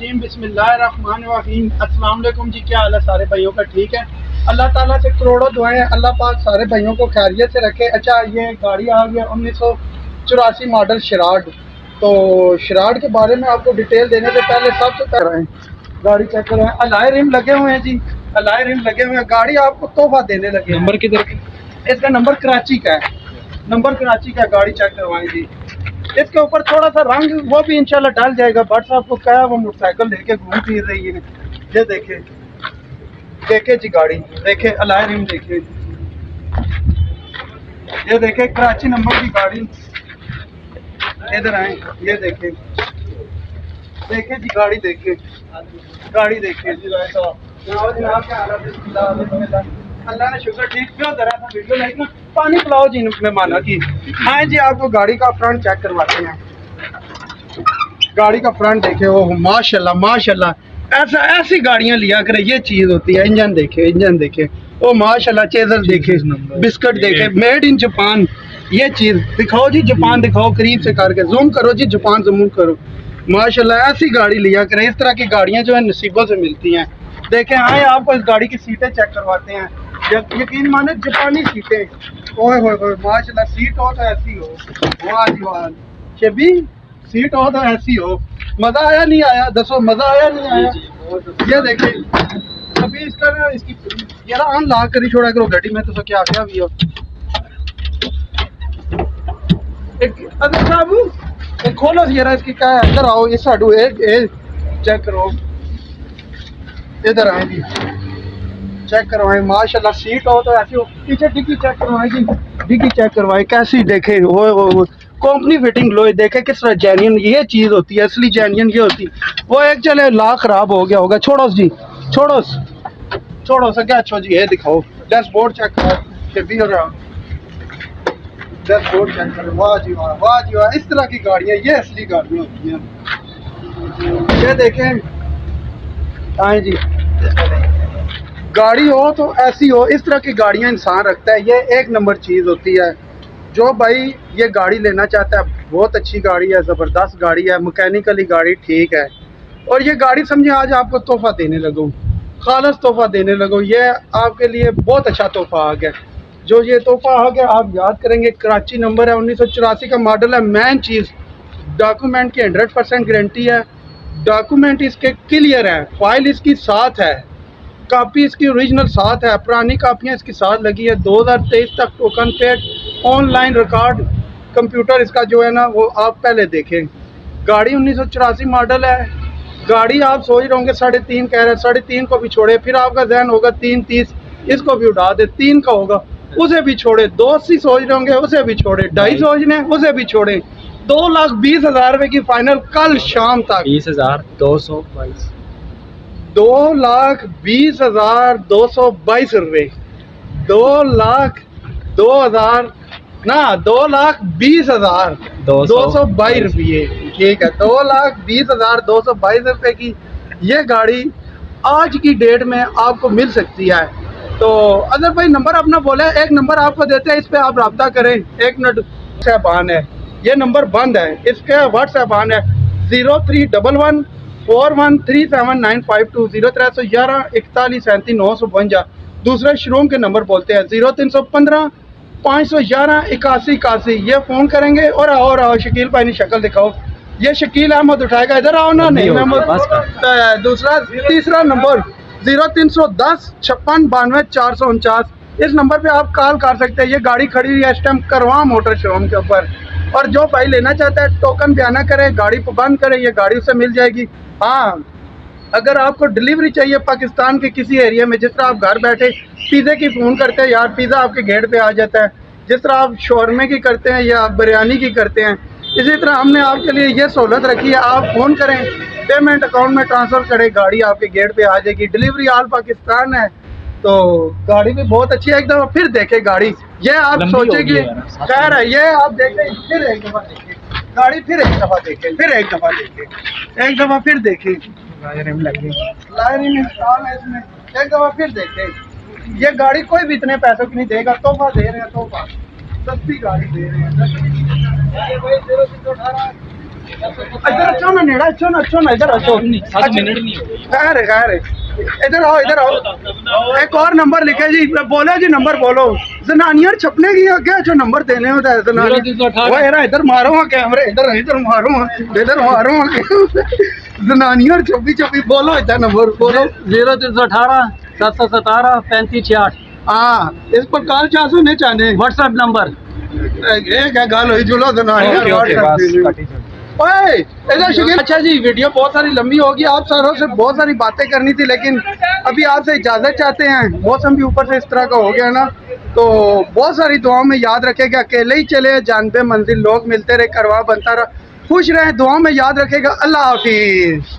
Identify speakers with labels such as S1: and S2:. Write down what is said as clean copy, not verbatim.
S1: रजीम बिस्मिल्लाहिर्रहमानिर्रहीम। अस्सलाम वालेकुम जी, क्या हाल है सारे भाइयों का? ठीक है, अल्लाह ताला से करोड़ों दुआएं, अल्लाह पाक सारे भाइयों को खैरियत से रखे। अच्छा, ये गाड़ी आ गई 1984 मॉडल शिराड। तो शिराड के बारे में आपको डिटेल देने से पहले सबसे पहले गाड़ी चेक करें। अलाय रिम लगे हुए हैं जी, अलाय रिम लगे हुए हैं। गाड़ी आपको तोहफा देने लगे।
S2: नंबर किधर की?
S1: इसका नंबर कराची का है, नंबर कराची का। गाड़ी चेक करवाएं जी। इसके ऊपर थोड़ा सा रंग वो भी इंशाल्लाह डाल जाएगा। बट साहब को क्या है, वो मोटरसाइकिल लेके घूम फिर रही है। ये देखे देखे जी गाड़ी, देखे अलाय रिम देखे, ये देखे कराची नंबर की गाड़ी। इधर आए, ये देखे देखे जी गाड़ी, देखे गाड़ी देखे। अल्लाह ने शुक्र ठीक क्यों जरा सा वीडियो लाइक ना पानी पिलाओ जी मेहमाना की। आए जी, आपको गाड़ी का फ्रंट चेक करवाते हैं। गाड़ी का फ्रंट देखे, ओ माशाल्लाह माशाल्लाह, ऐसा ऐसी गाड़ियां लिया करे, ये चीज होती है। इंजन देखे, इंजन देखे, ओ माशाल्लाह। चेजर देखे, बिस्किट देखे, मेड इन जापान। ये चीज दिखाओ जी, जापान दिखाओ करीब से करके, जूम करो जी, जापान जूम करो। माशाल्लाह ऐसी गाड़ी लिया करे। इस तरह की गाड़ियां जो है नसीबों से मिलती हैं। देखें, आए आपको इस गाड़ी की सीटें चेक करवाते हैं। यकीन माने जापानी सीटें, ओए होए होए माशाल्लाह। सीट हो तो ऐसी हो, वाह जी वाह। शबी सीट हो तो ऐसी हो। मजा आया नहीं आया? दसो मजा आया नहीं आया? ये देखे अभी इसका ना, इसकी यार आन ला कर ही छोड़ा करो गाड़ी में, तो क्या क्या भी हो। अगर साहब एक खोलो जरा इसकी, क्या है? इधर आओ, इस साइड चेक करो। इधर आए जी, चेक करवाएं। माशाल्लाह सीट हो तो ऐसी हो। पीछे डिग्गी चेक करवाएं जी, डिग्गी चेक करवाएं कैसी। देखे हो कंपनी फिटिंग लो, देखे किस तरह जेन्युइन ये चीज होती है, असली जेन्युइन ये होती। वो एक चले ला खराब हो गया होगा, छोड़ो जी, छोड़ो छोड़ो सके। अच्छो जी, ये दिखाओ डैशबोर्ड चेक करो, भी हो रहा डैशबोर्ड चेक करो। वाह जी वाह, वाह जी वाह। इस तरह की गाड़ियाँ ये असली गाड़ियाँ होती हैं। ये देखें आए जी, गाड़ी हो तो ऐसी हो। इस तरह की गाड़ियां इंसान रखता है, ये एक नंबर चीज़ होती है। जो भाई ये गाड़ी लेना चाहता है, बहुत अच्छी गाड़ी है, ज़बरदस्त गाड़ी है, मैकेनिकली गाड़ी ठीक है। और ये गाड़ी समझे आज आपको तोहफा देने लगूँ, खालस तोहफा देने लगूँ। ये आपके लिए बहुत अच्छा तोहफा आ गया। जो ये तोहफा आ गया आप याद करेंगे। कराची नंबर है, 1984 का मॉडल है। मेन चीज़ डॉक्यूमेंट की 100% गारंटी है। डॉक्यूमेंट इसके क्लियर है, फाइल इसकी साथ है, कापी इसकी ओरिजिनल साथ है, पुरानी कापियाँ इसकी साथ लगी है। 2023 तक token paid online record computer इसका जो है ना, वो आप पहले देखें। गाड़ी 1984 मॉडल है। गाड़ी आप सोच रहे होंगे 3.5 कह रहे हैं, 3.5 को भी छोड़े, फिर आपका जहन होगा 3.30, इसको भी उड़ा दे, 3 का होगा, उसे भी छोड़े। 280 सोच रहे होंगे, उसे भी छोड़े। 2.5 सोच रहे हैं, उसे भी छोड़े। 2,20,000 रुपए की फाइनल कल शाम तक।
S2: 20,222
S1: 2,20,222 रुपये। 2,20,222 रुपये। ठीक है, 2,20,222 रुपये की ये गाड़ी आज की डेट में आपको मिल सकती है। तो अगर भाई नंबर अपना बोले, एक नंबर आपको देते हैं, इस पे आप रब्ता करें। 1 मिनट व्हाट्सएप है, ये नंबर बंद है, इसके व्हाट्सएप है 031141379520 0311 41379552। दूसरे शोरूम के नंबर बोलते हैं 0315 511 8181। ये फ़ोन करेंगे। और आओ शकील भाई ने शक्ल दिखाओ, ये शकील अहमद उठाएगा। इधर आओ ना, नहीं महमूद। दूसरा तीसरा नंबर 0310 56 92 449। इस नंबर पे आप कॉल कर सकते हैं। ये गाड़ी खड़ी हुई है इस टाइम करवा मोटर शोरूम के ऊपर। और जो भाई लेना चाहता है टोकन बयाना करे, गाड़ी को बंद करे, ये गाड़ी उससे मिल जाएगी। हाँ, अगर आपको डिलीवरी चाहिए पाकिस्तान के किसी एरिया में, जिस तरह आप घर बैठे पिज़्ज़े की फ़ोन करते हैं यार, पिज़्ज़ा आपके गेट पे आ जाता है, जिस तरह आप शौरमे की करते हैं या आप बिरयानी की करते हैं, इसी तरह हमने आपके लिए ये सहूलत रखी है। आप फ़ोन करें, पेमेंट अकाउंट में ट्रांसफ़र करें, गाड़ी आपके गेट पे आ जाएगी। डिलीवरी ऑल पाकिस्तान है। तो गाड़ी भी बहुत अच्छी है। एक दफ़ा फिर देखे गाड़ी, ये आप सोचेंगे खैर है, ये आप देखें, फिर एक दफ़ा देखें गाड़ी, फिर एक दफ़ा देखें, फिर एक दफ़ा देखें, एक दफ़ा फिर देखें। लाइन इंस्टॉल है इसमें, एक दफ़ा फिर देखें। ये गाड़ी कोई भी इतने पैसों की नहीं देगा, तोहफा दे रहे हैं, तोहफा सस्ती गाड़ी दे रहे हैं। इधर अच्छो ना नेड़ा अच्छो ना इधर अच्छो
S2: 7 मिनट नहीं हो गई।
S1: खैर इधर आओ एक और नंबर लिखे जी बोलो जी नंबर बोलो जनानियां छपने की क्या जो नंबर देने होता है जनानियां वो यार इधर मारो हाँ कैमरे इधर मारो जनानियां छपी छपी बोलो इधर नंबर बोलो
S2: 0318 717 3568
S1: हाँ इस पर कॉल चाहो नहीं चाहने
S2: व्हाट्सएप नंबर।
S1: ये क्या गाल हुई जुलो जनानियां ओए इधर शकील अच्छा जी वीडियो बहुत सारी लंबी होगी आप सारों से बहुत सारी बातें करनी थी लेकिन अभी आपसे इजाजत चाहते हैं मौसम भी ऊपर से इस तरह का हो गया ना तो बहुत सारी दुआओं में याद रखेगा अकेले ही चले जानबे मंजिल लोग मिलते रहे करवा बनता रहा खुश रहे दुआओं में याद रखेगा अल्लाह हाफिज।